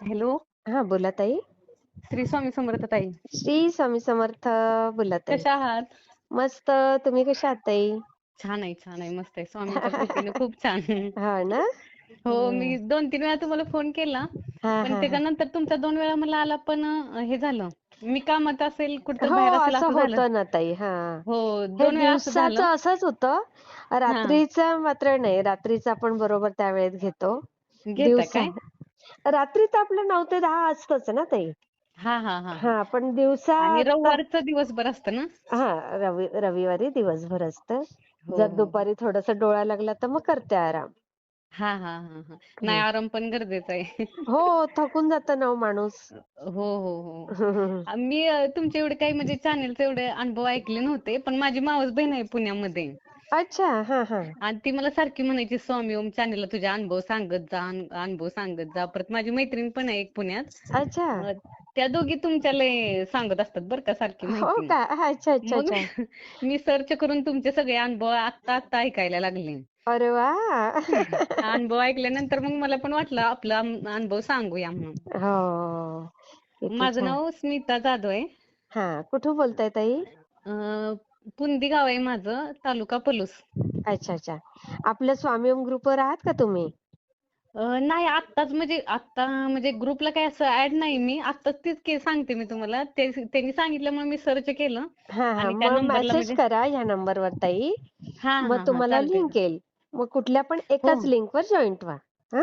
Hello. हा, बोला ताई. श्री स्वामी समर्थ ताई. श्री स्वामी समर्थ. बोला ताई. कशा आहात? मस्त. तुम्ही कशा आहात ताई? छान आहे, छान आहे. मस्त आहे. स्वामींच्या कृपेने खूप छान. हा ना. हो, हम्म. मी 2-3 वेळा तुम्हाला फोन केला, हा पण हा हा. त्याच्यानंतर तुमचा 2 वेळा मला आला, पण हे झालं. मी कामात असेल, कुठेतरी हो, बाहेर असेल असं असं झालं. होतं ना ताई. हा, हो, हे 2 वेळा असं झालं. दिवसाचं असंच होतं. हां. रात्रीचं मात्र नाही. रात्रीचं आपण बरोबर त्या वेळेत घेतो. घेता दिवसा काय? रात्री तर आपलं 9 ते 10 असतंच ना ताई. हां, हां, हां, हां. हा, पण दिवसा आणि आता. रविवारचं दिवसभर असतं ना? हा, रविवारी दिवसभर असतं. हो, जर हो, हो. दुपारी थोडासा डोळा लागला तर मग करते आराम. हां, हां, हां, हां. नाही, हम्म. आराम पण गरजेचा आहे. हो, थकून जातं ना हो माणूस. हो, हो, हो. मी तुमचे एवढे काही म्हणजे चॅनेलचे एवढे अनुभव ऐकले नव्हते. पण माझी मावस बहीण आहे पुण्यामध्ये. अच्छा. हा हा. आणि ती मला सारखी म्हणायची, स्वामी ओम चॅनेलला तुझे अनुभव सांगत जा, अनुभव सांगत जा. परत माझी मैत्रीण पण आहे एक पुण्यात. अच्छा. अ, त्या दोघी तुमच्या लय सांगत असतात बरं का सारखी हो माहिती. का? अच्छा अच्छा मग अच्छा. मी सर्च करून तुमचे सगळे अनुभव आत्ता आत्ता ऐकायला लागले. अरे वा. अनुभव ऐकल्यानंतर मग मला पण वाटलं आपला अनुभव सांगूया म्हणून. हो. किती माझं छान. नाव स्मिता जाधव आहे. हा, कुठून बोलताय ताई? अ, पुंदी गाव आहे माझं, तालुका पलूस. अच्छा अच्छा. आपल्या स्वामी ओम ग्रुपवर आहात का तुम्ही? नाही, आत्ताच म्हणजे आत्ता म्हणजे ग्रुपला काही असं ऍड नाही मी. आत्ताच तीच सांगते मी तुम्हाला. त्यांनी सांगितल्यामुळे मी सर्च केलं हा हा, आणि त्या मग नंबरला मेसेज म्हणजे करा ह्या नंबरवर ताई. हां, मग हां, हां. तुम्हाला चालतंय. लिंक येईल. मग कुठल्या पण हो. एकाच लिंकवर जॉईंट व्हा. हा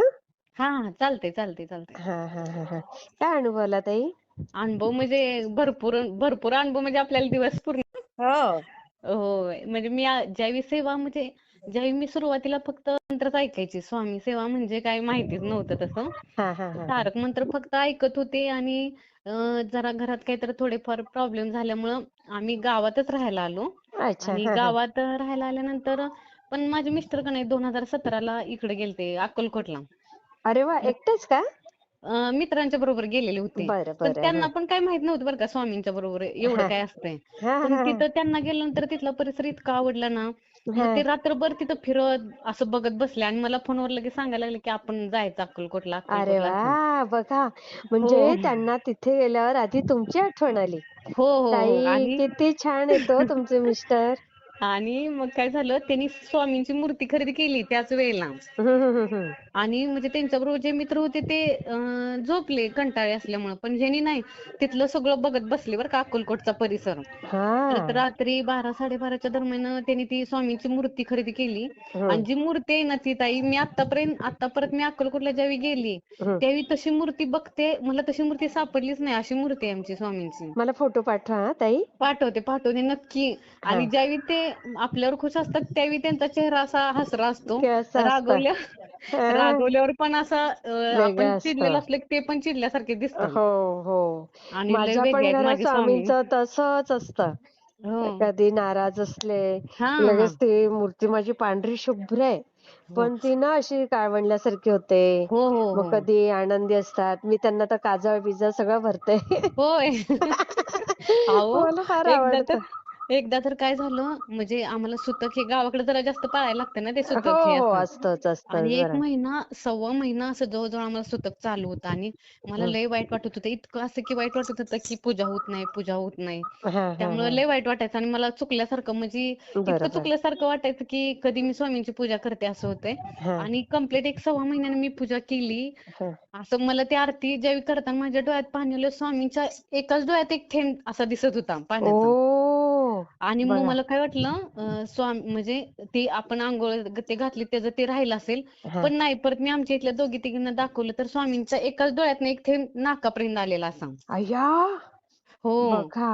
हां, हां. चालतंय, चालतंय, चालतंय. हा हा हा हा. काय अनुभवला ताई? अनुभव म्हणजे भरपूर भरपूर अनुभव म्हणजे आपल्याला दिवस पूर्ण. हो. हो. म्हणजे मी ज्यावेळी सेवा म्हणजे ज्यावेळी मी सुरुवातीला फक्त मंत्रच ऐकायची. स्वामी सेवा म्हणजे काय माहितीच नव्हतं तसं. हा हा हा हा. तारक मंत्र फक्त ऐकत होते आणि अ, जरा घरात काहीतरी थोडेफार प्रॉब्लेम झाल्यामुळं आम्ही गावातच राहायला आलो. अच्छा. आणि हा हा. गावात राहायला आल्यानंतर पण माझे मिस्टर का नाही 2017ला इकडे गेलते अक्कलकोटला. अरे वा, मग एकटेच का? मित्रांच्या बरोबर गेलेले होते. बरं पण बरं. त्यांना हा पण काही माहित नव्हतं बरं का स्वामींच्या बरोबर एवढं हा काय असतंय. हा पण हा तिथं त्यांना गेल्यानंतर तिथला परिसर इतका आवडला ना, मग हा. ते रात्रभर तिथं फिरत असं बघत बसले आणि मला फोनवर लगेच सांगायला लागले, की आपण जायचं अक्कलकोटला, अरे अक्कलकोटला असं. वा, बघा. हो. म्हणजे त्यांना तिथे गेल्यावर आधी तुमची आठवण आली. हो, हो, हो. ताई, आणि किती छान येतो तुमचे मिस्टर. आणि मग काय झालं त्यांनी स्वामींची मूर्ती खरेदी केली त्याच वेळेला. हं, हं, हं, हं. आणि म्हणजे त्यांच्याबरोबर जे मित्र होते ते झोपले कंटाळे असल्यामुळं. पण ह्यांनी नाही, तिथलं सगळं बघत बसले बरं का अक्कलकोटचा परिसर. परत हां. रात्री 12-12:30च्या दरम्यान त्यांनी ती स्वामींची मूर्ती खरेदी केली. हं, आणि जी मूर्ती आहे ना ती ताई, मी आता परत मी अक्कलकोटला ज्यावेळी गेली, हं. त्यावेळी तशी मूर्ती बघते, मला तशी मूर्ती सापडलीच नाही. अशी मूर्ती आहे आमची स्वामींची. मला फोटो पाठवा हां ताई. पाठवते, पाठवते नक्की. आणि हां. ज्यावेळी ते आपल्यावर खुश असतात, त्यावेळी त्यांचा चेहरा असा हसरा असतो. कसं असतं? रागवल्या हां. रागवल्यावर पण असं आपण वेगळं चिडलेलो असतं. असलं की ते पण चिडल्यासारखे दिसतात. हो, हो. आणि लय माझ्या वेगळे पण आहेत घरात माझे स्वामी. स्वामींचं तसंच असतं. हो. कधी नाराज असले, हां, लगेच हां. ती मूर्ती माझी पांढरी शुभ्र आहे. हो. पण ती ना अशी काळवंडल्यासारखी होते. हो, हो, मग हो. कधी आनंदी असतात. मी त्यांना तर काजळ-बिजळ सगळं भरते. होय. अहो, मला फार एकदा आवडतं. तर एकदा तर काय झालं, म्हणजे आम्हाला सुतक हे गावाकडे जरा जास्त पाळायला लागतं ना ते हो, सुतक हे हो. असं. असतंच, आणि असतंच 1 जरा. महिना, सव्वा महिना असं जवळ-जवळ आम्हाला सुतक चालू होतं आणि मला हं. लय वाईट वाटत होतं. इतकं असं की वाईट वाटत होतं की पूजा होत नाही, पूजा होत नाही. हां, हां, त्यामुळे हां. लय वाईट वाटायचं आणि मला चुकल्यासारखं म्हणजे इतकं बरोबर. चुकल्यासारखं वाटायचं की कधी मी स्वामींची पूजा करते असं होतंय. हां, आणि कंप्लीट 1 सव्वा महिन्याने मी पूजा केली. हां. असं मला ती आरती ज्यावेळी करताना माझ्या डोळ्यात पाणी आलं, स्वामींच्या एकाच डोळ्यात एक थेंब असा दिसत होता पाण्याचा. ओह! आणि मग बघा. मला काय वाटलं, म्हणजे ती आपण अंघोळ ते घातली त्याचं ते राहिलं असेल. हां. पण नाही, परत मी आमच्या इथल्या दोघी-तिघींना दाखवलं तर स्वामींच्या एकाच डोळ्यातनं एक थेंब नाकापर्यंत आलेला असा. अय्या! हो. बघा.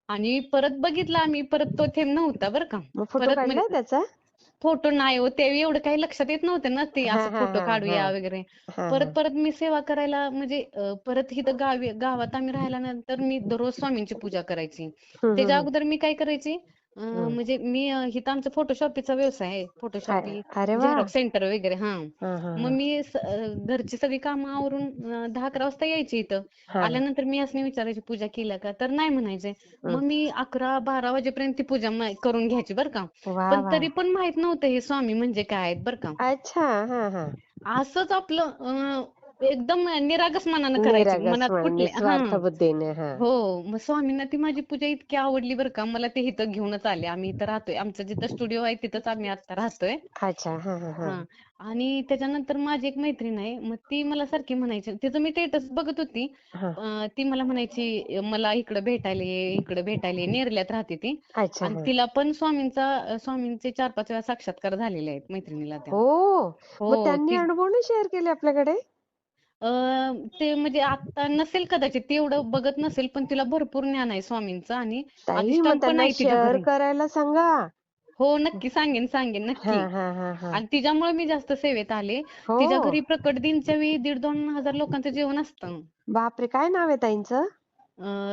आणि परत बघितला आम्ही, परत तो थेंब नव्हता बरं का. मग फोटो परत काढलाय म्हणजे त्याचा? फोटो नाही हो, त्यावेळी एवढं काही लक्षात येत नव्हतं ना, ते हां, असं हां, फोटो हां, हां. काढूया वगैरे. हां, परत हां. परत मी सेवा करायला म्हणजे परत इथं गावात आम्ही राहिल्यानंतर मी दररोज स्वामींची पूजा करायची. हं, हं, त्याच्या हं. अगोदर मी काय करायची, हं. म्हणजे मी इथं आमचा फोटोशॉपीचा व्यवसाय आहे. फोटोशॉपी, अरे वाह! झेरॉक्स सेंटर वगैरे हां. हां, हां, मग हां. मी घरची सगळी कामं आवरून 10-11 वाजता यायची इथं. हां. आल्यानंतर मी असं विचारायची, "पूजा केल्या का?" तर नाही म्हणायचे. हं. मग मी 11-12 वाजेपर्यंत ती पूजा करून घ्यायची बरं का. वाह, पण वाह! तरी पण माहीत नव्हतं हे स्वामी म्हणजे काय आहेत बरं का. अच्छा. हां, हां. असंच आपलं एकदम निरागस मनानं करायची. निरागस मनात म्हणून कुठले निस्वार्थ हां. बुद्धीने. हा. हो. मग स्वामींना ती माझी पूजा इतकी आवडली बरं का. मला ते इथं घेऊनच आले. आम्ही इथं राहतोय. आमचं जिथं स्टुडिओ आहे तिथंच आम्ही आता राहतोय. अच्छा. हा हा हा. हां. आणि त्याच्यानंतर माझी एक मैत्रीण आहे. मग ती मला सारखी म्हणायची, तिचं मी स्टेटस बघत होती. हा. ती मला म्हणायची, "मला इकडं भेटायला ये, इकडं भेटायला ये." नेरल्यात राहते ती. अच्छा. आणि हा. तिला पण स्वामींचे 4-5 वेळा साक्षात्कार झालेले आहेत मैत्रिणीला त्या. हो. मग हो. त्यांनी अनुभव नाही शेअर केले आपल्याकडे? अ, ते म्हणजे आता नसेल कदाचित, ती एवढं बघत नसेल, पण तिला भरपूर ज्ञान आहे स्वामींचं आणि ताई, मग अधिष्ठान पण त्यांना आहे तिच्या शेअर घरी. करायला सांगा. हो, नक्की सांगेन, सांगेन हा नक्की. हा हा हा. आणि तिच्यामुळे मी जास्त सेवेत आले. तिच्या हो. घरी प्रकट दिनच्या वेळी 1,500-2,000 लोकांचं जेवण असतं. बापरे, काय नाव आहे ताईंचं?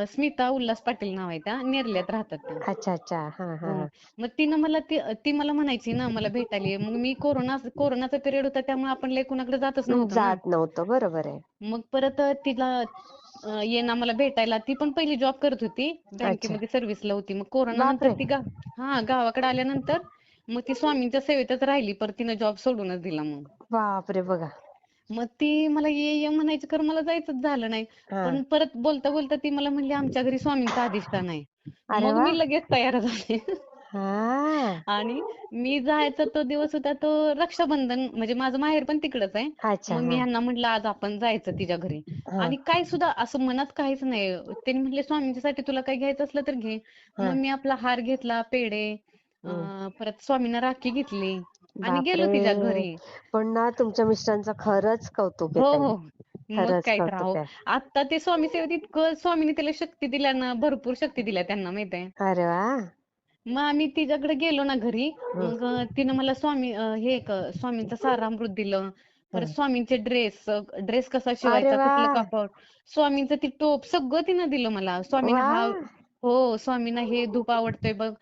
स्मिता उल्हास पाटील नाव आहे त्या. नेरल्यात राहतात त्या. अच्छा अच्छा. हा हा हो. हा. मग तिनं मला ती मला म्हणायची ना, मला भेटायला ये. मग मी कोरोनाचा पिरियड होता त्यामुळे आपण लय कुणाकडे जातच नव्हतो ना. जात नव्हतं, बरोबर आहे. मग परत तिला ये ना मला भेटायला. ती पण पहिली जॉब करत होती. अच्छा. बँकेमध्ये सर्व्हिसला होती. मग कोरोनानंतर बापरे. ती गावाकडे आल्यानंतर मग ती स्वामींच्या सेवेतच राहिली. परत तिनं जॉब सोडूनच दिला मग. बापरे, बघा. मग ती मला ये म्हणायची, खरं मला जायचंच झालं नाही. हा. पण परत बोलता बोलता ती मला म्हणली, "आमच्या घरी स्वामींचं अधिष्ठान आहे." अरे मग वा. मी लगेच तयार झाले. हा. आणि मी जायचा तो दिवस होता तो रक्षाबंधन, म्हणजे माझं माहेर पण तिकडच आहे. अच्छा. मग मी हा ह्यांना म्हटलं, आज आपण जायचं तिच्या घरी. हा आणि काय सुद्धा असं मनात काहीच नाही. त्यांनी म्हटले, स्वामींच्यासाठी तुला काही घ्यायचं असलं तर घे. हा. मग मी आपला हार घेतला, पेढे, हम्म. परत स्वामींना राखी घेतली आणि गेलो बापरे. तिच्या घरी. पण ना, तुमच्या मिस्टरांचं खरंच कौतुक आहे हो, ताई. हो. मग खरंच काय तर अहो. कौतुक आहे. आता ते स्वामी सेवेत इतकं स्वामीने त्याला शक्ती दिल्या ना, भरपूर शक्ती दिल्या त्यांना माहिती आहे. अरे वा. मग आम्ही तिच्याकडे गेलो ना घरी. हं. मग तिनं मला स्वामींचं सारामृत दिलं. परत हं. स्वामींचे ड्रेस कसा अरे शिवायचा, वा. कुठलं कापड, स्वामींचं ती टोप सगळं तिनं दिलं मला. वा. हो, स्वामींना हे धूप आवडतंय बघ.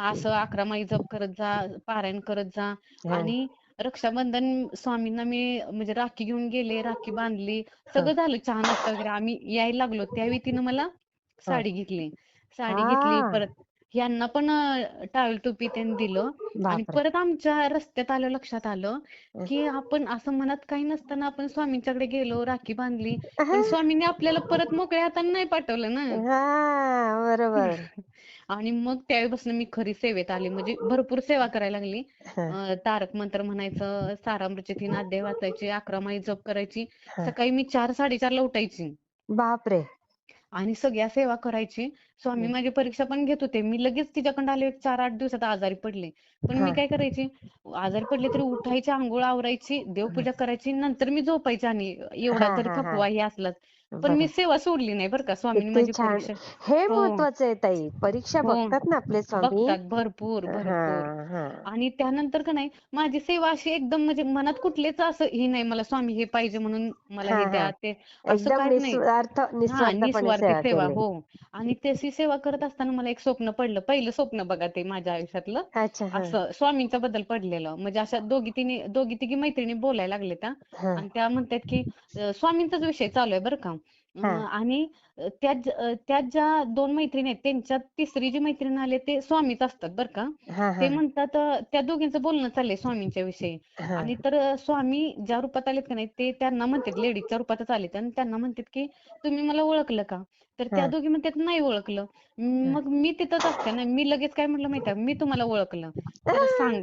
असं 11 माळी जप करत जा, पारायण करत जा. हा आणि रक्षाबंधन स्वामींना मी म्हणजे राखी घेऊन गेले, राखी बांधली. हा सगळं झालं, चहा नाश्ता वगैरे. आम्ही यायला लागलो त्यावेळी तिनं मला हा. साडी घेतली. साडी घेतली. हा. परत ह्यांना पण टावेल टोपी त्यांनी दिलं. आणि बापरे. परत आमच्या रस्त्यात आलं, लक्षात आलं, की आपण असं मनात काही नसताना आपण स्वामींच्याकडे गेलो, राखी बांधली. पण स्वामींनी आपल्याला परत मोकळ्या हाताने नाही पाठवलं ना. हा. बरोबर. आणि मग त्यावेळेपासून मी खरी सेवेत आले. म्हणजे भरपूर सेवा करायला लागली. हा तारक मंत्र म्हणायचं, सारामृतचे 3 अध्याय वाचायचे, 11 माळी जप करायची. हा. सकाळी मी 4-4:30ला उठायची. बापरे. आणि सगळ्या सेवा करायची. स्वामी हं. माझी परीक्षा पण घेत होते. मी लगेच तिच्याकडे आले, 4-8 दिवसात आजारी पडले. पण हा मी काय करायची, आजारी पडले तरी उठायची, अंघोळ आवरायची, हा देवपूजा करायची, नंतर मी झोपायचे. आणि एवढा हा जरी हा हा. थकवा हे असलाच, पण मी बरं. सेवा सोडली नाही बरं का. स्वामींनी किती माझी छान. परीक्षा. हे हो, महत्वाचं आहे ताई. परीक्षा हो. बघतात ना आपले स्वामी. बघतात भरपूर, हा भरपूर. हा. आणि त्यानंतर का नाही, माझी सेवा अशी एकदम म्हणजे मनात कुठलेच असं हे नाही, मला स्वामी हे पाहिजे म्हणून मला हा हे हा. द्या, ते असं एकदम काहीच नाही. निस्वार्थपणे निस्वार्थी सेवा सेवा. केली. हो. आणि त्याची सेवा करत असताना मला एक स्वप्न पडलं. पहिलं स्वप्न बघा ते माझ्या आयुष्यातलं. अच्छा. हा असं स्वामींच्या बद्दल पडलेलं. म्हणजे अशा दोघी-तिघी मैत्रिणी बोलायला लागले त्या. हा आणि त्या म्हणतात की स्वामींचाच विषय चालू आहे बरं का. हा आणि त्यात ज्या 2 मैत्रिणी आहेत, त्यांच्यात तिसरी जी मैत्रीण आली ते स्वामीच असतात बरं का. हा ते हा म्हणतात, त्या दोघींचं बोलणं चाललंय स्वामींच्या विषयी. हा आणि तर स्वामी ज्या रूपात आलेत का नाही, ते त्यांना म्हणतात, लेडीजच्या रूपातच आलेत आणि त्यांना म्हणतात की तुम्ही मला ओळखलं का? तर त्या हा दोघी म्हणतात, नाही ओळखलं. हा. मग मी तिथंच असते ना, मी लगेच काय म्हटलं माहिती आहे, मी तुम्हाला ओळखलं. तर सांग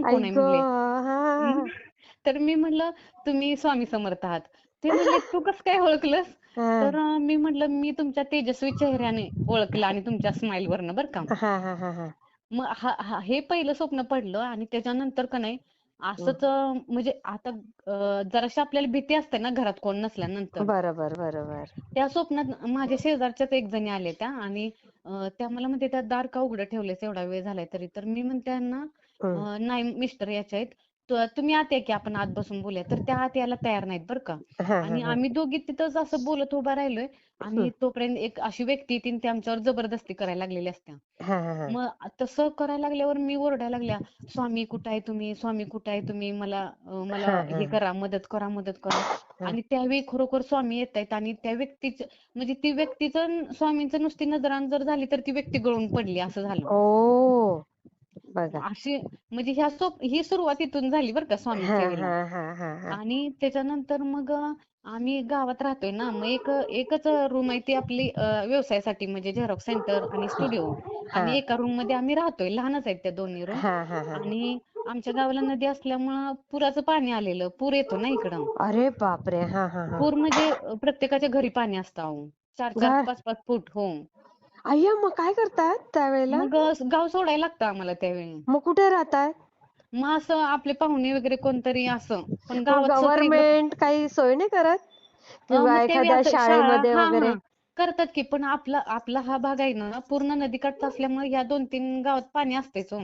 आई कोण आहे म्हणले. गं! हां, तर मी म्हटलं, तुम्ही स्वामी समर्थ आहात. ते म्हणले, तू कसं काय ओळखलंस? हां. तर मी म्हटलं, मी तुमच्या तेजस्वी चेहऱ्याने ओळखलं आणि तुमच्या स्माईलवरनं बरं का. हां, हां, हां, हां. मग हे पहिलं स्वप्न पडलं. आणि त्याच्यानंतर का नाही हं. असंच, म्हणजे आता जराशी आपल्याला भीती असते ना घरात कोण नसल्यानंतर. बरोबर, बरोबर. त्या स्वप्नात माझ्या शेजारच्याच एक जणी आल्या त्या. आणि त्या मला म्हणते, त्या दार का उघडं ठेवलेस एवढा वेळ झालाय तरी. तर मी म्हणते त्यांना, हं. नाही मिस्टर याचे आहेत, तुम्ही आत या की आपण आत बसून बोलूया. तर त्या आत यायला तयार नाहीत बरं का. हां, हां, आणि हां. आम्ही दोघी तिथंच असं बोलत उभा राहिलोय. हं. आणि तोपर्यंत एक अशी व्यक्ती येते आणि ती आमच्यावर जबरदस्ती करायला लागलेली असत्या. हां, हां, हां. मग तसं करायला लागल्यावर मी ओरडायला लागल्या, स्वामी कुठं आहे तुम्ही? स्वामी कुठं आहे तुम्ही? मला हां, हे हां. करा, मदत करा, मदत करा. हां. आणि त्यावेळी खरोखर स्वामी येतायत. आणि त्या व्यक्तीचं, म्हणजे ती व्यक्तीचं स्वामींचं नुसती नजराण जर झाली तर ती व्यक्ती गळून पडली, असं झालं. ओह! बघा. अशी म्हणजे ही सुरुवात इथून झाली बरं का स्वामी हा सेवेला. हा हा हा हा आणि त्याच्यानंतर मग आम्ही गावात राहतोय ना, मग एकच रूम आहे ती आपली व्यवसायासाठी म्हणजे झेरॉक्स सेंटर आणि स्टुडिओ. हा आणि एका रूम मध्ये आम्ही राहतोय. लहानच आहेत त्या दोन्ही रूम. हा हा हा. आणि आमच्या गावाला नदी असल्यामुळं पुराचं पाणी आलेलं. पूर येतो ना इकडं. अरे बापरे. हा हा हा. पूर म्हणजे प्रत्येकाच्या घरी पाणी असतं अहो. 4-4, घर. 5-5 फूट. हो. अय्या, मग काय करतात त्यावेळेला? मग गाव सोडायला लागतं आम्हाला त्यावेळी. मग कुठे राहतात? मग असं आपले पाहुणे वगैरे कोणतरी असं. पण मग गावात सहसा इकडं गव्हर्नमेंट काही सोय नाही करत? मग किंवा त्यावेळी एखाद्या असं शाळा शाळेमध्ये हां, वगैरे? हां. करतात की. पण आपला आपला हा भाग आहे ना पूर्ण नदीकाठचा असल्यामुळे ह्या 2-3 गावात पाणी असतेच हो.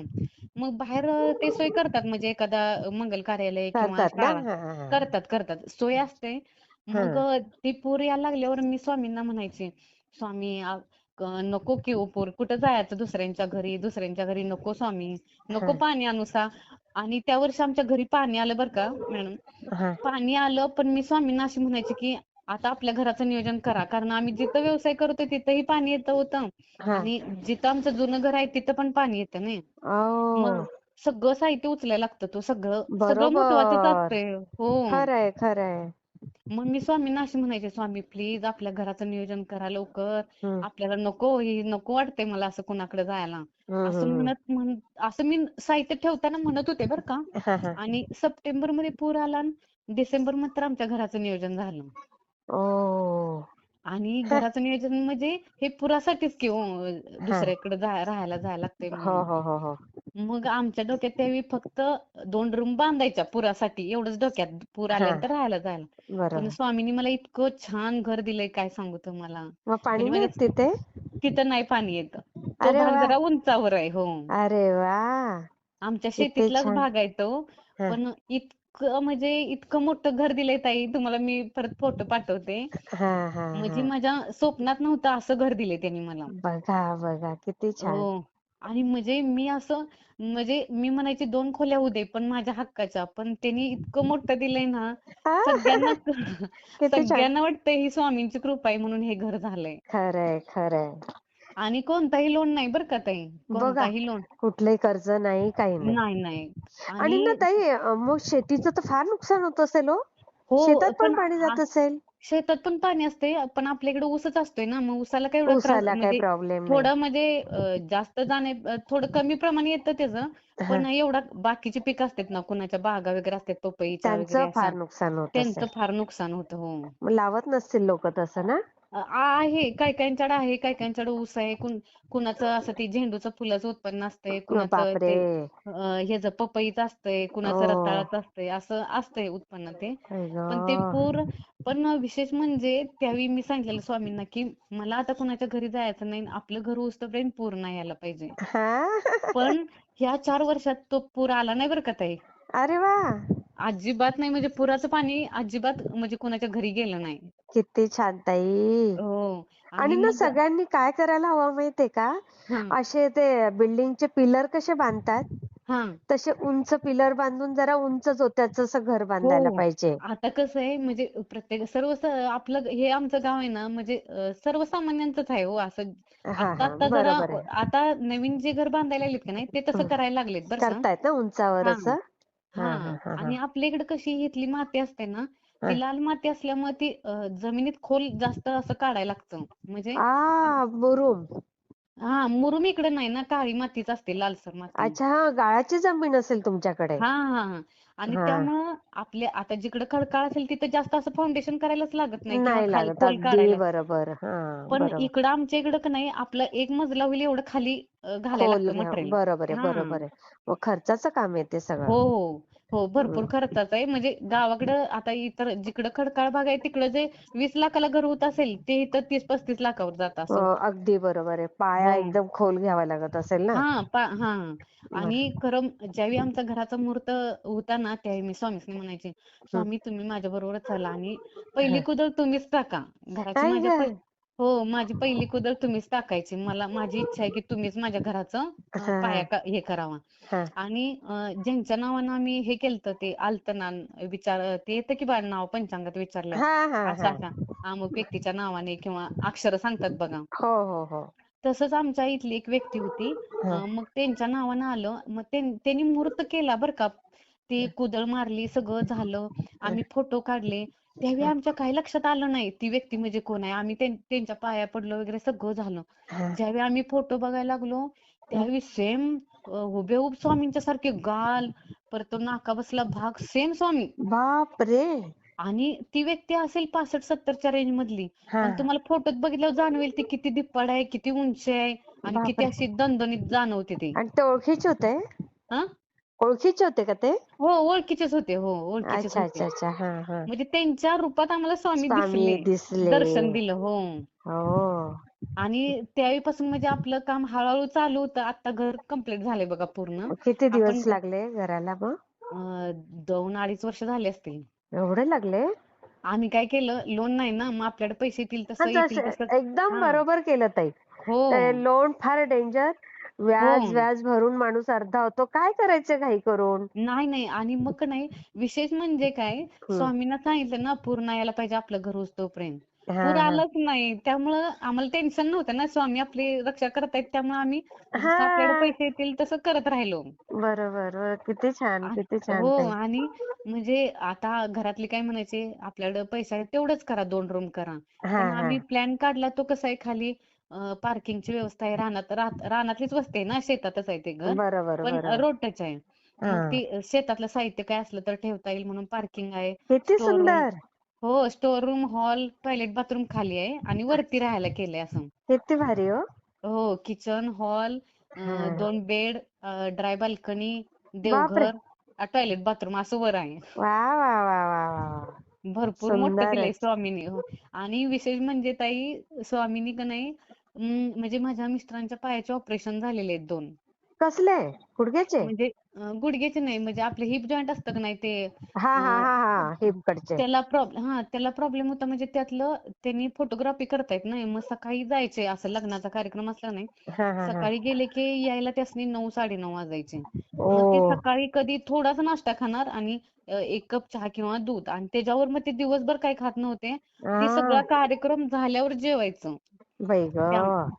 मग बाहेर ते सोय करतात म्हणजे एखादा मंगल कार्यालय किंवा करतात ना. शाळा. हा हा करतात, करतात. सोय असते. हा मग ती पूर यायला लागल्यावर मी स्वामींना म्हणायचे, "स्वामी नको की ओ पूर. कुठं जायचं दुसऱ्यांच्या घरी नको स्वामी. हा नको पाणी आणूसा." आणि त्या वर्षी आमच्या घरी पाणी आलं बरं का मॅडम. हा पाणी आलं पण मी स्वामींना अशी म्हणायचे की आता आपल्या घराचं नियोजन करा. कारण आम्ही जिथं व्यवसाय करतोय तिथंही पाणी येत होतं. हा. आणि जिथं आमचं जुनं घर आहे तिथं पण पाणी येतं नाही. मग ओ. सगळं साहित्य उचलायला लागतं. सगळं सगळं महत्वाचंच बरोबर. असतंय. हो. खरंय खरंय. मग मी स्वामींना अशी म्हणायचे, "स्वामी प्लीज आपल्या घराचं नियोजन करा लवकर. हम्म आपल्याला नको वाटतंय मला असं कुणाकडे जायला." हम्म असं हम्म असं मी साहित्य ठेवताना म्हणत होते बरं का. हा हा. आणि सप्टेंबरमध्ये पूर आला आणि डिसेंबरमध्ये तर आमच्या घराचं नियोजन झालं. ओ. आणि हा घराचं नियोजन म्हणजे हे पुरासाठीच की हो, हा. दुसऱ्याकडे राहायला जायला लागतंय हो म्हणून. हो हो हो. मग आमच्या डोक्यात त्यावेळी फक्त 2 रूम बांधायच्या पुरासाठी एवढंच डोक्यात. पूर हा. आल्यानंतर राहायला जायला. पण बरोबर. स्वामींनी मला इतकं छान घर दिलंय काय सांगू तुम्हाला. मग पाणी म्हणजे नाही माझ्या येत तिथे? तिथं नाही पाणी येत. तो अरे भाग वा. जरा उंचावर आहे. हो. अरे वा. आमच्या किती शेतीतलाच छान. भाग आहे तो. हा पण इतकं म्हणजे इतकं मोठं घर दिलंय ताई तुम्हाला मी परत फोटो पाठवते. हा हा म्हणजे हा. माझ्या स्वप्नात नव्हतं असं घर दिलंय त्यांनी मला. बघा बघा किती छान. हो. आणि म्हणजे मी असं म्हणजे मी म्हणायची 2 खोल्या होऊ दे, पण माझ्या हक्काच्या. पण त्यांनी इतकं मोठं दिलंय ना, आ, सगळ्यांना किती छान. सगळ्यांना वाटतंय ही स्वामींची कृपा आहे म्हणून हे घर झालंय. खरंय खरंय. आणि कोणताही लोन नाही बरं का ताई. बघा, कोणताही लोन कुठलंही कर्ज नाही, काही नाही. नाही, नाही. आणि आणि ना ताई, मग शेतीचं तर फार नुकसान होत असेल हो? शेतात हो, पण पाणी जात असेल? शेतात पण पाणी असते, पण आपल्या इकडे ऊसच असतोय ना, मग ऊसाला काही एवढा त्रास ऊसाला काही म्हणजे प्रॉब्लेम नाही. थोडं म्हणजे जास्त थोडं कमी प्रमाण येतं त्याचं, हा. पण एवढा बाकीची पिकं असतात ना, कुणाच्या बागा वगैरे असतात पपईच्या वगैरे त्यांचं अशा, फार नुकसान होत त्यांचं असेल. फार नुकसान होतं. हो. मग लावत नसतील लोक तसं ना? आहे काही काहींच्याकडे आहे, काही काहींच्याकडे ऊस आहे, कुणाचं असं ते झेंडूचं फुलाचं उत्पन्न असतंय, कुणाचं बापरे. ते ह्याचं पपईचं असतंय, ओ. कुणाचं रताळाचं असतंय, असं असतंय उत्पन्न ते. आई पण ते गं. पूर पण विशेष म्हणजे त्यावेळी मी सांगितलेलं स्वामींना, की मला आता कुणाच्या घरी जायचं नाही. आपलं घर होईस्तोपर्यंत पूर नाही यायला पाहिजे. हा. पण ह्या 4 वर्षात तो पूर आला नाही बरं का ताई. अरे वा. अजिबात नाही म्हणजे पुराचं पाणी अजिबात म्हणजे कुणाच्या घरी गेलं नाही. किती छान ताई. हो. आणि आणि ना मग सगळ्यांनी काय करायला हवं माहितीये का? हां, असे ते बिल्डिंगचे पिलर कसे बांधतात, हां. तसे उंच पिलर बांधून जरा उंच जोत्याचं असं घर बांधायला हो. पाहिजे. आता कसं आहे म्हणजे आपलं हे आमचं गाव आहे ना म्हणजे सर्वसामान्यांचंच आहे हो असं. हा हा. आता जरा बरोबर आहे. आता नवीन जे घर बांधायला लागलेत का नाही ते तसं हं. करायला लागलेत बरं का. करतायत ना उंचावर हां, असं? हां, हां. हां, हां, हां. आणि आपल्या इकडे कशी इथली माती असते ना, हां. ती लाल माती असल्यामुळे ती जमिनीत खोल जास्त असं काढायला लागतं. म्हणजे मुरूम. हां, मुरुम इकडे नाही ना, काळी मातीच असते, लालसर माती. अच्छा, हां, गाळाची जमीन असेल तुमच्याकडे. हां, हां, हां. आणि हां. त्यामुळं आता जिकडं खडकाळ असेल तिथं जास्त असं फाउंडेशन करायलाच लागत नाही किंवा नाही लागत. खोल अगदी काढायला. बरोबर. हां, पण बरोबर. आमच्या इकडं का नाही आपलं एक मजला होईल एवढं खाली घालायला खोल लागतं घ्या. मटेरियल. बरोबर आहे, हां. बरोबर आहे. मग खर्चाचं काम आहे ते हो, सगळं. हो. हो, भरपूर हं. खर्चाचं आहे. म्हणजे गावाकडं आता इतर जिकडं खडकाळ भाग आहे तिकडं जे 20 लाखाला घर होत असेल, ते इथं 30-35 लाखावर जातं असं होतं. अगदी बरोबर आहे. पाया हो. एकदम खोल घ्यावा लागत असेल ना? हां. आणि बरं. खरं ज्यावेळी आमचा घराचा मुहूर्त होता ना, त्यावेळी मी स्वामींना म्हणायचे, हं. "स्वामी तुम्ही माझ्याबरोबर चला आणि पहिली हां. कुदळ तुम्हीच टाका. घराची आई गं! हो, माझी पहिली कुदळ तुम्हीच टाकायची. माझी इच्छा आहे की तुम्हीच माझ्या घराचं हां, पाया हां. हे करावा." हां. आणि ज्यांच्या नावानं आम्ही हे केलतं ते आलतं ना ते येतं की बा नाव पंचांगात विचारल्यावर. हां, हां, अशा-अशा हां. अमुक व्यक्तीच्या नावाने किंवा अक्षरं सांगतात बघा. हो, हो, हो. तसंच आमच्या इथली एक व्यक्ती होती. हा मग त्यांच्या नावानं आलं. मग त्यांनी मुहूर्त केला बरं का. ती कुदळ मारली, सगळं झालं. आम्ही फोटो काढले. त्यावेळी आमच्या काही लक्षात आलं नाही ती व्यक्ती म्हणजे कोण आहे. आम्ही त्यांच्या पाया पडलो वगैरे सगळं झालं. हा ज्यावेळी आम्ही फोटो बघायला लागलो, त्यावेळी सेम हुबेहूब स्वामींच्या सारखे गाल, परत तो नाका बसला भाग सेम स्वामी. बाप रे. आणि ती व्यक्ती असेल 65-70च्या रेंज मधली. हा पण तुम्हाला फोटोत बघितल्यावर जाणवेल ती किती धिप्पाड आहे, किती उंची आहे आणि किती बापरे. अशी दणदणीत जाणवते ती. आणि ते ओळखीचे होते? हा ओळखीचे होते का ते? हो, ओळखीचेच होते. हो, ओळखीचेच अच्छा होते. अच्छा अच्छा. हा हा. म्हणजे त्यांच्या रूपात आम्हाला स्वामी स्वामी दिसले, दिसले. दर्शन दिलं. हो. हो. आणि त्यावेळीपासून म्हणजे आपलं काम हळूहळू चालू होतं. आता घर कंप्लीट झालंय बघा पूर्ण. किती आपण दिवस लागले घराला मग? 2-2.5 वर्ष झाले असतील. एवढे लागले? आम्ही काय केलं, लोन नाही ना, मग आपल्याकडे पैसे येतील हा तसं येतील तसं तसं. एकदम हां. बरोबर केलं ताई. हो, ते लोन फार डेंजर. हो. व्याज व्याज भरून माणूस अर्धा होतो. काय करायचं घाई करून? नाही, नाही. आणि मग का नाही, विशेष म्हणजे काय, हम्म. स्वामींना सांगितलं ना, पूर नाही यायला पाहिजे आपलं घर होईस्तोपर्यंत. हा पूर हा. आलाच नाही. त्यामुळं आम्हाला टेन्शन नव्हतं ना, स्वामी आपली रक्षा करतायत. त्यामुळे आम्ही जसं आपल्याकडे हा. पैसे येतील तसं करत राहिलो. बरोबर बरोबर. किती छान किती छान हो. ताई. आणि म्हणजे आता घरातले काय म्हणायचे, आपल्याकडे पैसा आहे तेवढंच करा, 2 रूम करा. हा पण हा. आम्ही प्लॅन काढला तो कसा आहे, खाली पार्किंगची व्यवस्था आहे. रानातलीच वस्ती आहे ना, शेतातच आहे ते घर. बरोबर पण बरोबर. रोड टच आहे. हा. मग ते शेतातलं साहित्य काय असलं तर ठेवता येईल म्हणून पार्किंग आहे. किती स्टोअर रूम, सुंदर. हो, store room, hall, toilet, bathroom खाली आहे आणि वरती राहायला केलंय असं. किती भारी हो. हो, किचन, हॉल, हा. 2 बेड, ड्राय बाल्कनी, बापरे. देवघर, टॉयलेट, बाथरूम असं वर आहे. वा वा वा वा वा वा. भरपूर मोठं केलंय सुंदरच. स्वामींनी. हो. आणि विशेष म्हणजे ताई, स्वामींनी का नाही, म्हणजे माझ्या मिस्टरांच्या पायाचे ऑपरेशन झालेले आहेत 2. कसले? गुडघ्याचे? म्हणजे गुडघ्याचे नाही, म्हणजे आपले हिप जॉईंट असतं का नाही ते, हा अ, हा हा हा. हिपकडचे. त्याला प्रॉब्लेम होता. म्हणजे त्यातलं त्यांनी फोटोग्राफी करतायत नाही. मग सकाळी जायचे, असं लग्नाचा कार्यक्रम असला नाही, हा हा हा. सकाळी गेले की यायला त्यासनी 9-9:30 वाजायचे. ओ. मग ते सकाळी कधी थोडासा नाश्ता खाणार आणि 1 कप चहा किंवा दूध, आणि त्याच्यावर मग ते दिवसभर काही खात नव्हते. ते हा. सगळा कार्यक्रम झाल्यावर जेवायचं. बाई ग.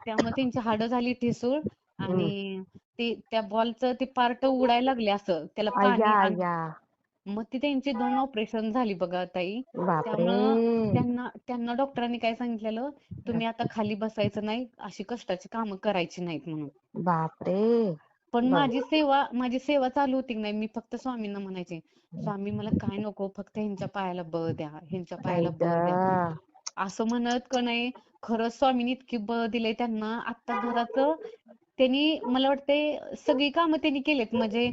त्यामुळे त्यांची हाडं झाली ठिसूळ. हम्म. आणि त्या बॉलचं ते पार्ट उडायला लागले असं त्याला अय्या पाणी. आणि अय्या. मग ती त्यांची 2 ऑपरेशन झाली बघा ताई. बापरे. त्यामुळं त्यांना डॉक्टरांनी काय सांगितलेलं, तुम्ही आता खाली बसायचं नाही, अशी कष्टाची कामं करायची नाहीत म्हणून. बापरे. पण बघ. माझी सेवा चालू होती की नाही, मी फक्त स्वामींना म्हणायचे, स्वामी मला काय नको, फक्त ह्यांच्या पायाला बळ द्या, ह्यांच्या आई पायाला ग. बळ द्या. असं म्हणत का नाही, खरंच स्वामींनी इतकी बळ दिले त्यांना. आता घराचं त्यांनी मला वाटते सगळी कामं त्यांनी केलेत. म्हणजे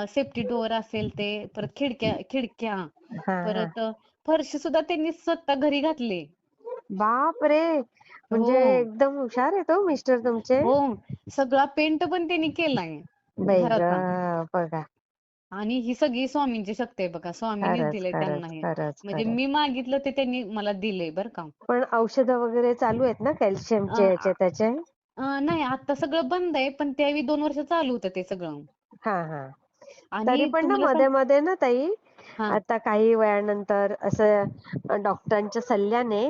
सेफ्टी डोअर असेल ते, परत खिडक्या, हा हा. परत फरशी सुद्धा त्यांनी स्वतः घरी घातले. बापरे. म्हणजे हो, एकदम हुशार आहेत हो मिस्टर तुमचे. हो. सगळा पेंट पण त्यांनी केलाय बाई ग. घराचा. बघा. आणि ही सगळी स्वामींची शक्ती आहे बघा. स्वामींनीच खरंच दिलंय त्यांना खरंच हे. खरंच म्हणजे खरंच. मी मागितलं ते त्यांनी मला दिलंय बरं का. पण औषधं वगैरे चालू आहेत ना अ, कॅल्शियमचे याचे त्याचे? नाही, आता सगळं बंद आहे. पण त्यावेळी 2 वर्ष चालू होतं ते सगळं. हा हा. तरी आणि पण ना तुम्हाला सांग. मध्ये मध्ये ना ताई, हां, आता काही वेळानंतर असं डॉक्टरांच्या सल्ल्याने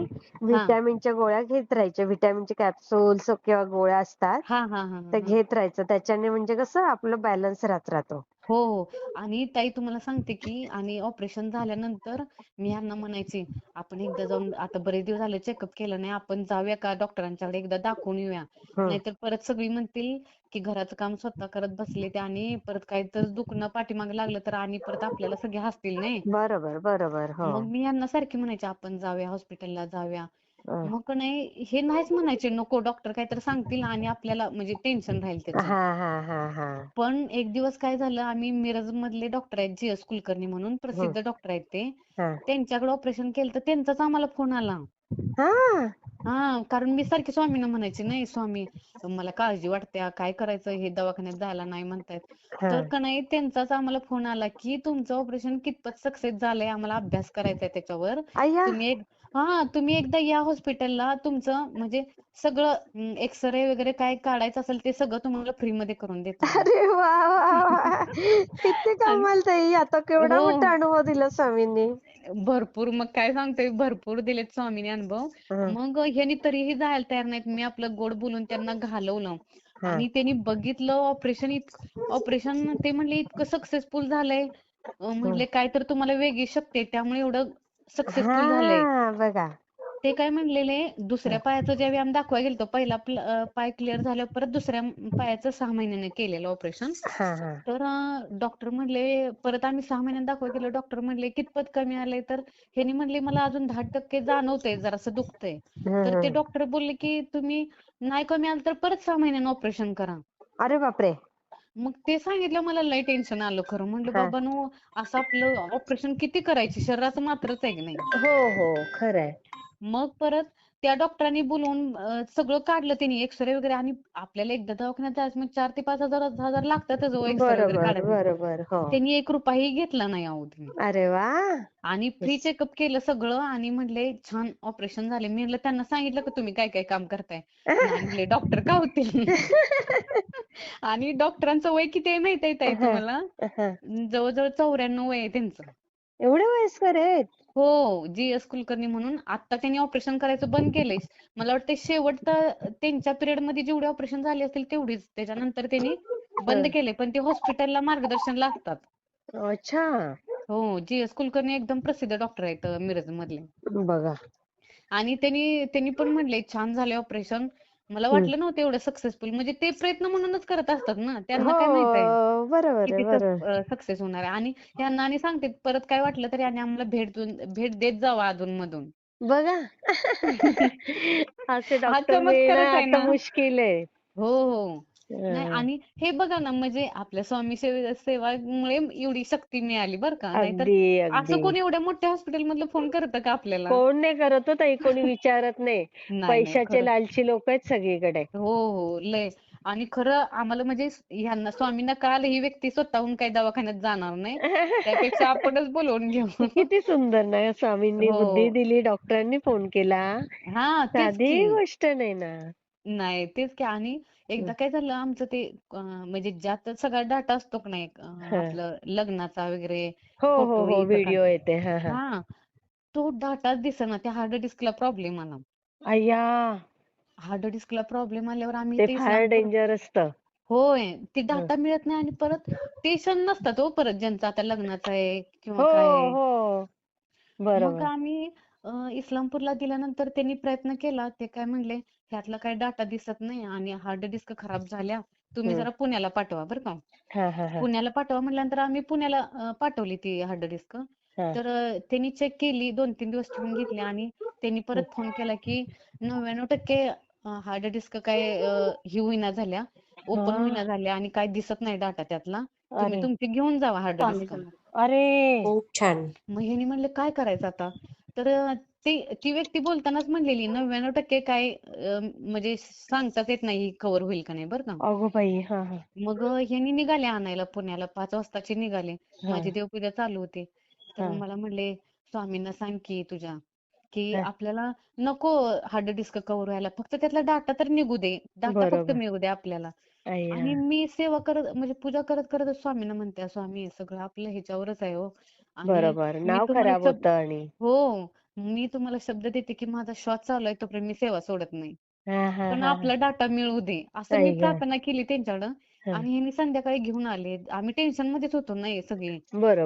हां. व्हिटॅमिनच्या गोळ्या घेत राहायच्या. व्हिटॅमिनचे कॅप्सूल्स किंवा गोळ्या असतात हां, हां, हां, त्या हां. घेत राहायचं. त्याच्याने म्हणजे कसं आपलं बॅलन्स राहतो. हो, हो. आणि ताई तुम्हाला सांगते की, आणि ऑपरेशन झाल्यानंतर मी ह्यांना म्हणायचे, आपण एकदा जाऊन, आता बरेच दिवस झाले चेकअप केलं नाही, आपण जाऊया का डॉक्टरांच्याकडे, एकदा दाखवून येऊया. हं. नाहीतर परत सगळी म्हणतील की घराचं काम स्वतः करत बसले ते, आणि परत काही तर दुखणं पाठीमागे लागलं तर आणि परत आपल्याला सगळे हसतील नाही. बरोबर बरोबर. हो. मग मी ह्यांना सारखी म्हणायचे, आपण जाऊया हॉस्पिटलला जाऊया. हं. मग का नाही, हे नाहीच म्हणायचे, नको डॉक्टर काहीतरी सांगतील आणि आपल्याला म्हणजे टेन्शन राहील त्याचं. हा हा हा हा. पण एक दिवस काय झालं, आम्ही मिरज मधले डॉक्टर आहेत, जी.एस. कुलकर्णी म्हणून हं. प्रसिद्ध डॉक्टर आहेत ते. हा. त्यांच्याकडे ऑपरेशन केलं तर त्यांचाच आम्हाला फोन आला. हा. कारण मी सारखी स्वामींना म्हणायची, नाही स्वामी, मला काळजी वाटते, काय करायचं, हे दवाखान्यात जायला नाही म्हणतायत. हा. तर का नाही, त्यांचाच आम्हाला फोन आला की तुमचं ऑपरेशन कितपत सक्सेस झालंय, आम्हाला अभ्यास करायचा आहे त्याच्यावर. अय्या. तुम्ही हा तुम्ही एकदा या हॉस्पिटलला, तुमचं म्हणजे सगळं एक्सरे वगैरे काय काढायचं असेल ते सगळं तुम्हाला फ्री मध्ये करून देतो आम्ही. अरे वाह! वाह! वाह! किती आणि कमाल ताई. आता केवढा हो, मोठा अनुभव दिला स्वामींनी. भरपूर मग काय सांगते, भरपूर दिलेत स्वामीने अनुभव. हां, मग ह्यांनी तरीही जायला तयार नाहीत. मी आपलं गोड बोलून त्यांना घालवलं हां. आणि त्यांनी बघितलं ऑपरेशन ते म्हणले इतकं सक्सेसफुल झालंय. हं. म्हणले काय तर तुम्हाला वेगळी शक्ती आहे त्यामुळे एवढं सक्सेसफुल झालंय. हां, बघा. ते काय म्हणलेले, दुसऱ्या हां, पायाचं ज्यावेळी आम्ही दाखवायला गेलतो, पहिला पाय क्लिअर झाल्यावर परत दुसऱ्या पायाचं 6 महिन्याने केलेलं ऑपरेशन. हां, हां. तर डॉक्टर म्हणले, परत आम्ही 6 महिन्यांनी दाखवायला गेलो. डॉक्टर म्हणले, "कितपत कमी आलंय?" तर ह्यांनी म्हणले, "मला अजून 10% जाणवतंय, जरासं दुखतंय." हं, तर ते हं. डॉक्टर बोलले, की "तुम्ही नाही कमी आलं तर परत 6 महिन्यांनी ऑपरेशन करा." अरे बापरे! मग ते सांगितलं मला लय टेन्शन आलं खरं. म्हणलं, हां. "बाबांनो, असं आपलं ऑपरेशन किती करायची? शरीराचं मात्रच आहे की नाही." हो, हो. खरं आहे. मग परत त्या डॉक्टरांनी बोलवून सगळं काढलं त्यांनी एक्सरे वगैरे आणि आपल्याला एकदा दवाखान्यात जायचं म्हणजे 4 ते 5,000 लागतातच हो एक्सरे वगैरे बरोबर, काढायला. बरोबर. हो. त्यांनी ₹1 घेतला नाही अहो त्यांनी. अरे वाह! आणि फ्री चेकअप केलं सगळं आणि म्हणले छान ऑपरेशन झाले. मी म्हणलं त्यांना सांगितलं का तुम्ही काय काय काम करताय? नाही म्हणले डॉक्टर का होतील? आणि डॉक्टरांचं वय किती आहे माहिती आहे ताई हां, तुम्हाला? हां. जवळ-जवळ 94 वय आहे त्यांचं. एवढे वयस्कर आहेत? हो, जी.एस. कुलकर्णी म्हणून. आता त्यांनी ऑपरेशन करायचं बंद केलंय. मला वाटतंय शेवटचं त्यांच्या पिरियडमध्ये जेवढे ऑपरेशन झाले असतील तेवढीच. त्याच्यानंतर त्यांनी बंद हं. केले. पण ते हॉस्पिटलला मार्गदर्शनला असतात. अच्छा. हो, जी.एस. कुलकर्णी एकदम प्रसिद्ध डॉक्टर आहेत मधले. बघा. आणि त्यांनी त्यांनी पण म्हणले छान झाले ऑपरेशन. मला हं. वाटलं नव्हतं एवढं सक्सेसफुल. म्हणजे ते प्रयत्न म्हणूनच करत असतात ना. त्यांना हो, काय माहित आहे बरोबर आहे, किती बरोबर. सक्सेस होणार आहे. आणि ह्यांना आणि सांगते परत काय वाटलं तरी आणि आम्हाला भेट देत जावा अधून-मधून. बघा. असे हा डॉक्टर मिळणं चमत्कारच आहे आता ना. मुश्किल आहे. हो, हो. नाही हं. आणि हे बघा ना, म्हणजे आपल्या स्वामी सेवामुळे एवढी शक्ती मिळाली बरं का. नाहीतर अगदी, असं अगदी. कोणी एवढ्या मोठ्या हॉस्पिटलमधलं फोन करतं का आपल्याला? कोण नाही करत हो ताई, कोणी विचारत नाही. नाही, नाही. पैशाचे खरंच. लालची लोकं आहेत सगळीकडे. हो, हो. लय. आणि खरं आम्हाला म्हणजे ह्यांना स्वामींना कळालं ही व्यक्ती स्वतःहून काही दवाखान्यात जाणार नाही. त्यापेक्षा आपणच बोलवून घेऊ. किती सुंदर ना, स्वामींनी बुद्धी हो. दिली, डॉक्टरांनी फोन केला. हां, तेच साधी की. गोष्ट नाही ना. नाही, तेच की आणि एकदा हं. काय झालं आमचं ते म्हणजे ज्यात सगळा डाटा असतो की नाही हां. आपलं लग्नाचा वगैरे हो, हो, फोटो हो. हे प्रकार. व्हिडिओ येते. हां, हां. हां, तो डाटाच दिसेना. त्या हार्ड डिस्कला प्रॉब्लेम आला. अय्या! हार्ड डिस्कला प्रॉब्लेम आल्यावर आम्ही ते ते फार इस्लामपूर. डेंजर असतं. होय. ते हं. डाटा मिळत नाही आणि परत ते सण नसतात हो परत ज्यांचा आता लग्नाचा आहे किंवा हो, काय आहे. हो. मग बरोबर. आम्ही इस्लामपूरला दिल्यानंतर त्यांनी प्रयत्न केला. ते काय म्हणले, "ह्यातला काही डाटा दिसत नाही आणि हार्ड डिस्क खराब झाल्या. तुम्ही हं. जरा पुण्याला पाठवा बरं का." हां, हां, हां. पुण्याला पाठवा म्हटल्यानंतर आम्ही पुण्याला पाठवली ती हार्ड डिस्क. हां. तर त्यांनी चेक केली. 2-3 दिवस ठेवून घेतली आणि त्यांनी हं. परत फोन केला, की 99% हार्ड डिस्क काय ही होईना झाल्या, ओपन हां. होईना झाल्या आणि काही दिसत नाही डाटा त्यातला. तुम्ही अरे! तुमची घेऊन जावा हार्ड डिस्क. अरे! खूप छान. मग ह्यांनी म्हणले काय करायचं आता? तर ती व्यक्ती बोलतानाच म्हणलेली 99% काय म्हणजे सांगताच येत नाही कव्हर होईल का नाही बरं का. अगो बाई! हां, हां. मग ह्यांनी निघाले आणायला पुण्याला 5 वाजताचे निघाले. हां, माझी देवपूजा चालू होती. तर हां, मला म्हणले, "स्वामींना सांग की तुझ्या, की हां. आपल्याला नको हार्ड डिस्क कव्हर व्हायला. फक्त त्यातला डाटा तर निघू दे. डाटा फक्त बरोबर. मिळू दे आपल्याला." अय्या! आणि मी सेवा करत म्हणजे पूजा करत स्वामींना म्हणते, "स्वामी सगळं आपलं ह्याच्यावरच आहे हो आणि बरोबर. मी नाव तुम्हाला खराब होतं आणि हो. मी तुम्हाला शब्द देते, की माझा श्वास चालू आहे तोपर्यंत मी सेवा सोडत नाही. हां, हां, पण हां, हां. आपला डाटा मिळू दे." असं मी आई गं! प्रार्थना केली त्यांच्याकडं हं. आणि ह्यांनी संध्याकाळी घेऊन आले. आम्ही टेन्शनमध्येच होतो ना सगळे.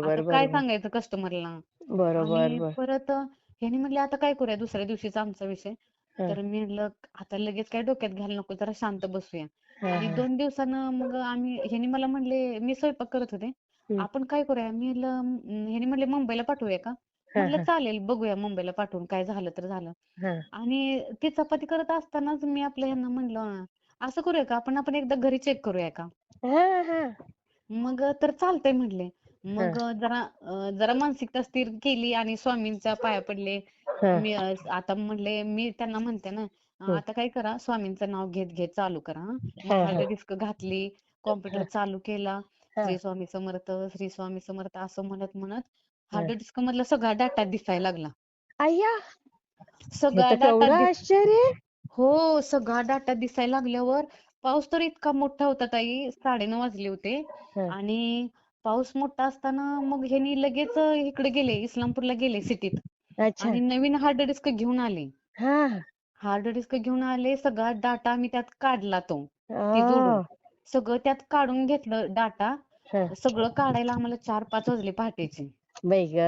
आता बरोबर, काय बरोबर. सांगायचं कस्टमरला? बरोबर, आणि बरं. परत ह्यांनी म्हणले, "आता काय करूया?" दुसऱ्या दिवशीचा आमचा विषय. हां, तर मी म्हणलं, "आता लगेच काय डोक्यात घ्यायला नको. जरा शांत बसूया." हां, आणि हां. 2 दिवसानं मग ह्यांनी मला म्हणले, मी स्वयंपाक करत होते. हं. "आपण काय करूया?" मी म्हणलं ह्यांनी म्हणले, "मुंबईला पाठवूया का?" हां, म्हटलं, हां, "चालेल, बघूया मुंबईला पाठवून. काय झालं तर झालं." हां. आणि ती चपाती करत असतानाच मी आपल्या ह्यांना म्हणलं, "असं करूया का? आपण एकदा घरी चेक करूया का?" हां, हां. मग तर चालतंय म्हटले. हां, मग जरा मानसिकता स्थिर केली आणि स्वामींच्या पाया पडले. हां. मी आता म्हणले मी त्यांना म्हणते ना, हं. आता काय करा स्वामींचं नाव घेत घेत चालू करा हां. मग हां, हार्ड हां. डिस्क घातली, कॉम्प्युटर हां, चालू केला. हां, श्री स्वामी समर्थ, श्री स्वामी समर्थ असं म्हणत म्हणत हां. हार्ड डिस्क मधला सगळा डाटा दिसायला लागला. अय्या! हे सगळा तर डाटा केवढं आश्चर्य. हो, सगळा डाटा दिसायला लागल्यावर पाऊस तर इतका मोठा होता ताई, 9:30 वाजले होते. हा. आणि पाऊस मोठा असताना मग ह्यांनी लगेच इकडे गेले, इस्लामपूरला गेले सिटीत. अच्छा. आणि नवीन हार्ड डिस्क घेऊन आले. हा. हार्ड डिस्क घेऊन आले, सगळा डाटा मी त्यात काढला ती जोडून. आ. सगळं त्यात काढून घेतलं डाटा. हा. सगळं काढायला आम्हाला 4-5 वाजले पहाटेचे. बाई ग.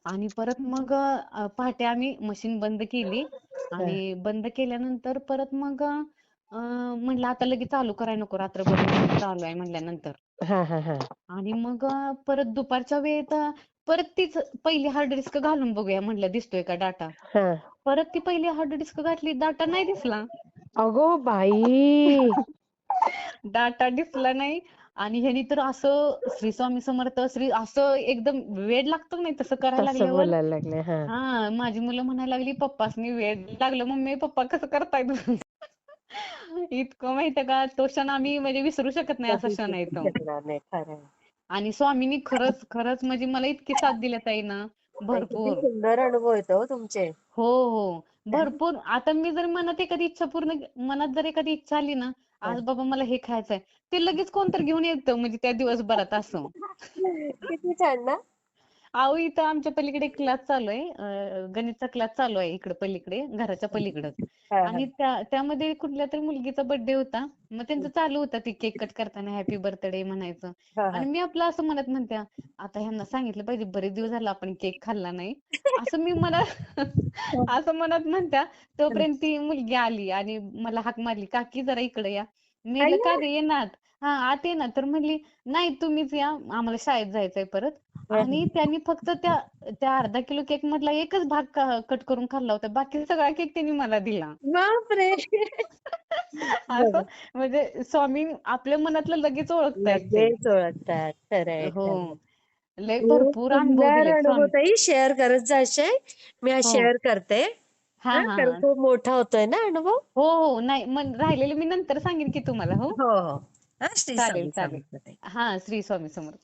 आणि परत मग पहाटे आम्ही मशीन बंद केली. हा. आणि बंद केल्यानंतर परत मग म्हणलं आता लगेच चालू करायला नको, रात्रभर मशीन चालू आहे म्हणल्यानंतर. हा हा हा. आणि मग परत दुपारच्या वेळेत परत तीच पहिली हार्ड डिस्क घालून बघूया म्हणलं दिसतोय का डाटा. हा. परत ती पहिली हार्ड डिस्क घातली, डाटा नाही दिसला. अगो बाई. डाटा दिसला नाही. आणि ह्यानी तर असं श्री स्वामी समर्थ श्री असं एकदम वेड लागतं नाही तसं करायला तसं लागल्यावर. बोलायला लागले. हा. हा, माझी मुलं म्हणायला लागली पप्पासनी वेड लागलं, मम्मी पप्पा कसं करताय तुम्ही? इतकं माहितीये का, तो क्षण आम्ही म्हणजे विसरू शकत नाही, असा कधीच क्षण आहे विसरू तो. शकणार नाही. खरं आहे. आणि स्वामींनी खरंच खरंच म्हणजे मला इतकी साथ दिली ताई ना, ताई, किती भरपूर. सुंदर अनुभव आहेत हो तुमचे. हो, हो. भरपूर. आता मी जर मनात एखादी इच्छा मनात जर एखादी इच्छा आली ना, आज बाबा मला हे खायचंय, ते लगेच कोणतरी घेऊन येतं म्हणजे त्या दिवसभरात असं. किती छान ना. अहो, इथं आमच्या पलीकडे क्लास चालू आहे. गणितचा क्लास चालू आहे इकडे पलीकडे, घराच्या पलीकडं. हा हा. आणि त्यामध्ये कुठल्या तरी मुलगीचा बर्थडे होता. मग त्यांचं चालू होतं ते केक कट करताना हॅपी बर्थडे म्हणायचं. हा हा. आणि मी आपलं असं म्हणत म्हणते, आता ह्यांना सांगितलं पाहिजे बरेच दिवस झालं आपण केक खाल्ला नाही. असं मी मनात असं म्हणत म्हणत्या, तोपर्यंत ती मुलगी आली आणि मला हाक मारली, "काकी जरा इकडे या." मी म्हणलं, "का अय्या. गं येणार?" "हां, आत ये ना." तर म्हणली, "नाही तुम्हीच या, आम्हाला शाळेत जायचंय परत." आणि त्यांनी फक्त त्या त्या अर्धा किलो केक मधला एकच भाग कट करून खाल्ला होता. बाकी सगळा केक त्यांनी मला दिला. बापरे. असं बघा. म्हणजे स्वामी आपल्या मनातलं लगेच ओळखतायत ते. लगेच ओळखतात. खरंय हो. खरंय. लय खूप भरपूर अनुभव सुंदर दिलेत अनुभव स्वामी. ताई, शेअर करत जाशाल. मी आज हो. शेअर करते. हां, हा, हां, कारण हां. खूप मोठा होतोय ना अनुभव. हो, हो. नाही मग राहिलेलं मी नंतर सांगेन की तुम्हाला. हो. हो हो. हा, श्री चालेल, स्वामी चालेल. समर्थ ताई. हां, श्री स्वामी समर्थ.